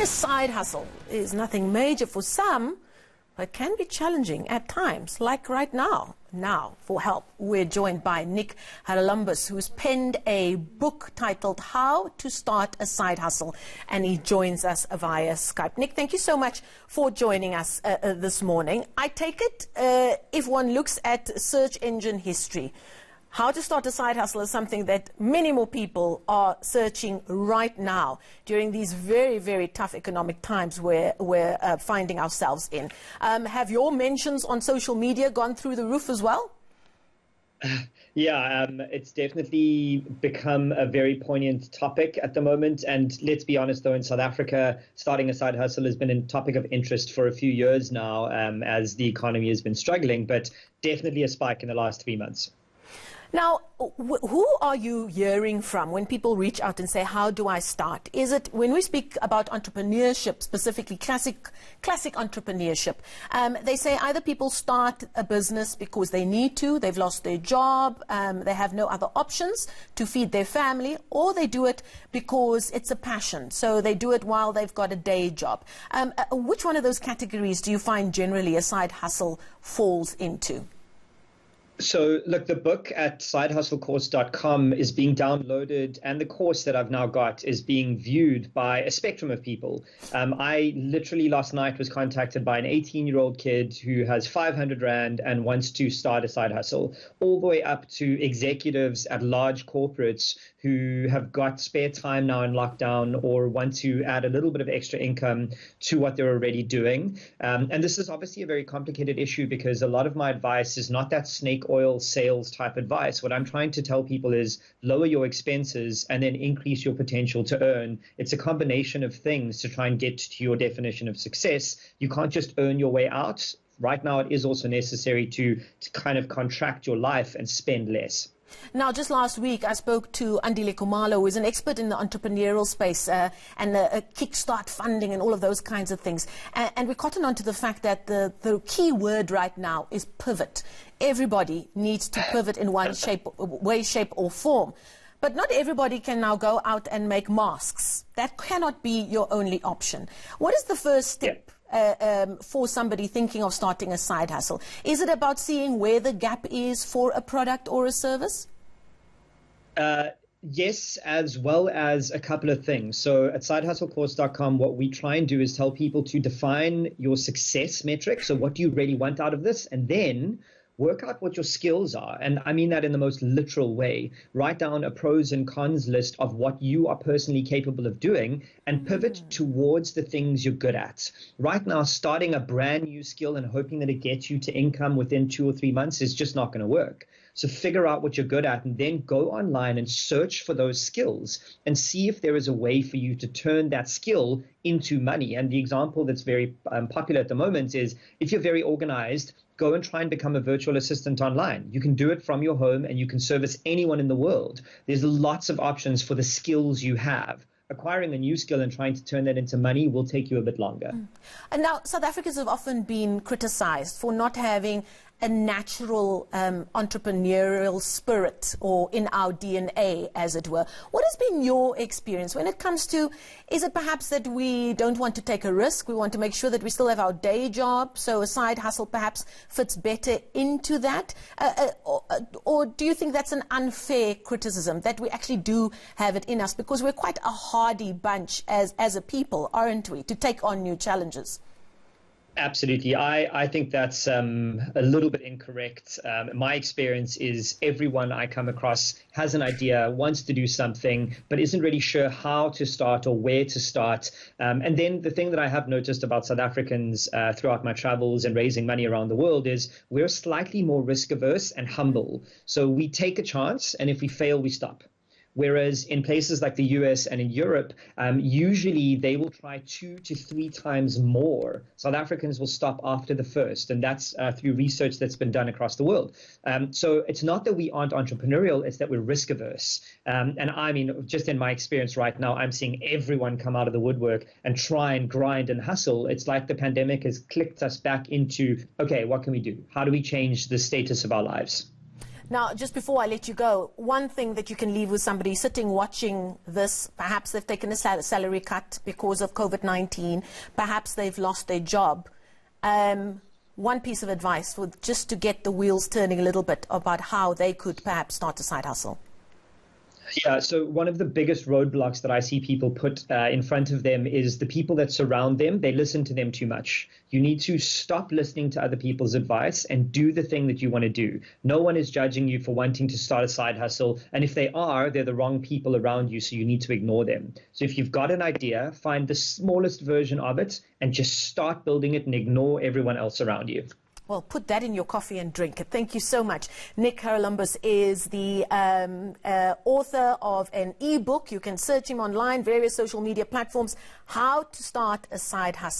Starting a side hustle is nothing major for some, but can be challenging at times, like right now. Now, for help, we're joined by Nic Haralambous, who's penned a book titled How to Start a Side Hustle, and he joins us via Skype. Nic, thank you so much for joining us this morning. I take it, if one looks at search engine history, how to start a side hustle is something that many more people are searching right now during these very, very tough economic times we're finding ourselves in. Have your mentions on social media gone through the roof as well? Yeah, it's definitely become a very poignant topic at the moment. And let's be honest, though, in South Africa, starting a side hustle has been a topic of interest for a few years now, as the economy has been struggling, but definitely a spike in the last 3 months. Now, who are you hearing from when people reach out and say, how do I start? Is it, when we speak about entrepreneurship, specifically classic entrepreneurship, they say either people start a business because they need to, they've lost their job, they have no other options to feed their family, or they do it because it's a passion, so they do it while they've got a day job. Which one of those categories do you find generally a side hustle falls into? So, look, the book at sidehustlecourse.com is being downloaded, and the course that I've now got is being viewed by a spectrum of people. I literally last night was contacted by an 18-year-old kid who has 500 Rand and wants to start a side hustle, all the way up to executives at large corporates who have got spare time now in lockdown or want to add a little bit of extra income to what they're already doing. And this is obviously a very complicated issue because a lot of my advice is not that snake oil sales type advice. What I'm trying to tell people is lower your expenses and then increase your potential to earn. It's a combination of things to try and get to your definition of success. You can't just earn your way out. Right now, it is also necessary to kind of contract your life and spend less. Now, just last week, I spoke to Andile Kumalo, who is an expert in the entrepreneurial space and kickstart funding and all of those kinds of things. And we cotton on to the fact that the key word right now is pivot. Everybody needs to pivot in one way, shape or form. But not everybody can now go out and make masks. That cannot be your only option. What is the first step? For somebody thinking of starting a side hustle? Is it about seeing where the gap is for a product or a service? Yes, as well as a couple of things. So at sidehustlecourse.com, what we try and do is tell people to define your success metric. So what do you really want out of this? And then work out what your skills are. And I mean that in the most literal way. Write down a pros and cons list of what you are personally capable of doing and pivot towards the things you're good at. Right now, starting a brand new skill and hoping that it gets you to income within 2 or 3 months is just not going to work. So figure out what you're good at and then go online and search for those skills and see if there is a way for you to turn that skill into money. And the example that's very popular at the moment is if you're very organized, go and try and become a virtual assistant online. You can do it from your home and you can service anyone in the world. There's lots of options for the skills you have. Acquiring a new skill and trying to turn that into money will take you a bit longer. And now, South Africans have often been criticized for not having a natural entrepreneurial spirit, or in our DNA, as it were. What has been your experience when it comes to, is it perhaps that we don't want to take a risk, we want to make sure that we still have our day job, so a side hustle perhaps fits better into that? Or do you think that's an unfair criticism, that we actually do have it in us, because we're quite a hardy bunch as a people, aren't we, to take on new challenges? Absolutely. I think that's a little bit incorrect. My experience is everyone I come across has an idea, wants to do something, but isn't really sure how to start or where to start. And then the thing that I have noticed about South Africans throughout my travels and raising money around the world is we're slightly more risk averse and humble. So we take a chance, and if we fail, we stop. Whereas in places like the US and in Europe, usually they will try 2 to 3 times more. South Africans will stop after the first, and that's through research that's been done across the world. So it's not that we aren't entrepreneurial, it's that we're risk averse. And I mean, just in my experience right now, I'm seeing everyone come out of the woodwork and try and grind and hustle. It's like the pandemic has clicked us back into, okay, what can we do? How do we change the status of our lives? Now, just before I let you go, one thing that you can leave with somebody sitting watching this, perhaps they've taken a salary cut because of COVID-19, perhaps they've lost their job. One piece of advice for just to get the wheels turning a little bit about how they could perhaps start a side hustle. Yeah, so one of the biggest roadblocks that I see people put in front of them is the people that surround them. They listen to them too much. You need to stop listening to other people's advice and do the thing that you want to do. No one is judging you for wanting to start a side hustle. And if they are, they're the wrong people around you, so you need to ignore them. So if you've got an idea, find the smallest version of it and just start building it and ignore everyone else around you. Well, put that in your coffee and drink it. Thank you so much. Nic Haralambous is the author of an e-book. You can search him online, various social media platforms, How to Start a Side Hustle.